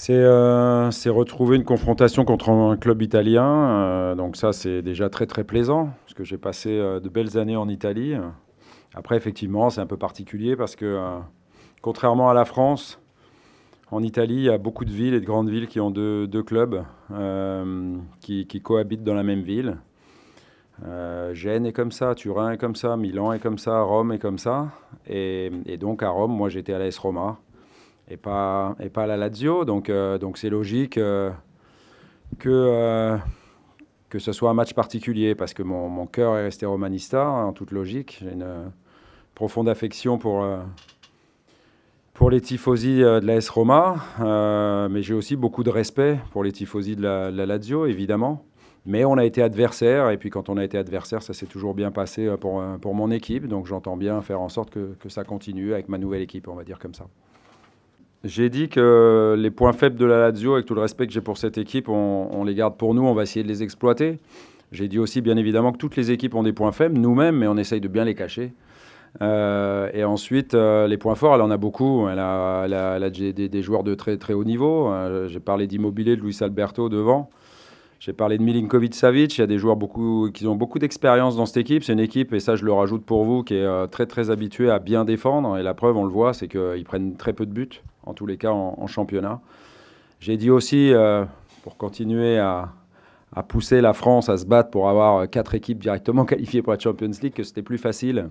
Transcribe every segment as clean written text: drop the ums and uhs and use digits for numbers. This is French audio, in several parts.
C'est retrouver une confrontation contre un club italien. Donc ça, c'est déjà très très plaisant, parce que j'ai passé de belles années en Italie. Après, effectivement, c'est un peu particulier parce que, contrairement à la France, en Italie, il y a beaucoup de villes et de grandes villes qui ont deux clubs qui cohabitent dans la même ville. Gênes est comme ça, Turin est comme ça, Milan est comme ça, Rome est comme ça. Et donc à Rome, moi j'étais à l'AS Roma et pas à la Lazio. Donc c'est logique que, euh, que ce soit un match particulier parce que mon cœur est resté romanista, en toute logique. J'ai une profonde affection pour les tifosi de l'AS Roma, mais j'ai aussi beaucoup de respect pour les tifosi de la Lazio, évidemment. Mais on a été adversaire, et puis quand on a été adversaire, ça s'est toujours bien passé pour mon équipe. Donc j'entends bien faire en sorte que ça continue avec ma nouvelle équipe, on va dire comme ça. J'ai dit que les points faibles de la Lazio, avec tout le respect que j'ai pour cette équipe, on les garde pour nous, on va essayer de les exploiter. J'ai dit aussi, bien évidemment, que toutes les équipes ont des points faibles, nous-mêmes, mais on essaye de bien les cacher. Et ensuite, les points forts, elle en a beaucoup. Elle a des joueurs de très, très haut niveau. J'ai parlé d'Immobilier, de Luis Alberto devant. J'ai parlé de Milinkovic-Savic. Il y a des joueurs qui ont beaucoup d'expérience dans cette équipe. C'est une équipe, et ça je le rajoute pour vous, qui est très très habituée à bien défendre. Et la preuve, on le voit, c'est qu'ils prennent très peu de buts, en tous les cas en championnat. J'ai dit aussi, pour continuer à pousser la France à se battre pour avoir 4 équipes directement qualifiées pour la Champions League, que c'était plus facile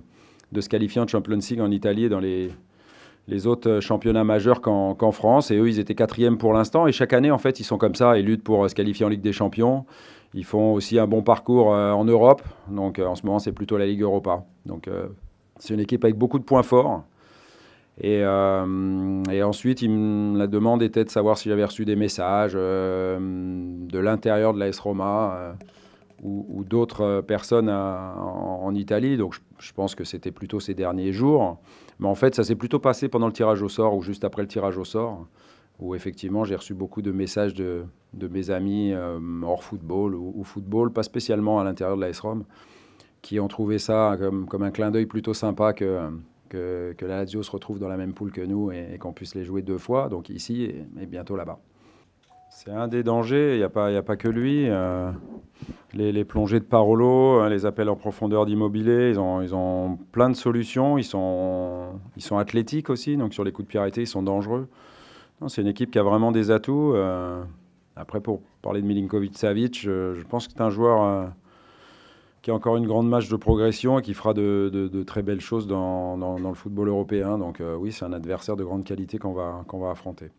de se qualifier en Champions League en Italie et dans les autres championnats majeurs qu'en France. Et eux, ils étaient quatrièmes pour l'instant. Et chaque année, en fait, ils sont comme ça. Ils luttent pour se qualifier en Ligue des Champions. Ils font aussi un bon parcours en Europe. Donc en ce moment, c'est plutôt la Ligue Europa. Donc c'est une équipe avec beaucoup de points forts. Et ensuite, la demande était de savoir si j'avais reçu des messages de l'intérieur de l'AS Roma ou d'autres personnes en Italie. Donc je pense que c'était plutôt ces derniers jours. Mais en fait, ça s'est plutôt passé pendant le tirage au sort ou juste après le tirage au sort, où effectivement j'ai reçu beaucoup de messages de mes amis hors football ou football, pas spécialement à l'intérieur de l'AS Rome, qui ont trouvé ça comme un clin d'œil plutôt sympa que la Lazio se retrouve dans la même poule que nous et qu'on puisse les jouer 2 fois, donc ici et bientôt là-bas. C'est un des dangers, il n'y a pas que lui. Les plongées de Parolo, les appels en profondeur d'Immobilier, ils ont plein de solutions. Ils sont athlétiques aussi, donc sur les coups de pied arrêtés, ils sont dangereux. C'est une équipe qui a vraiment des atouts. Après, pour parler de Milinkovic-Savic, je pense que c'est un joueur qui a encore une grande marge de progression et qui fera de très belles choses dans le football européen. Donc oui, c'est un adversaire de grande qualité qu'on va affronter.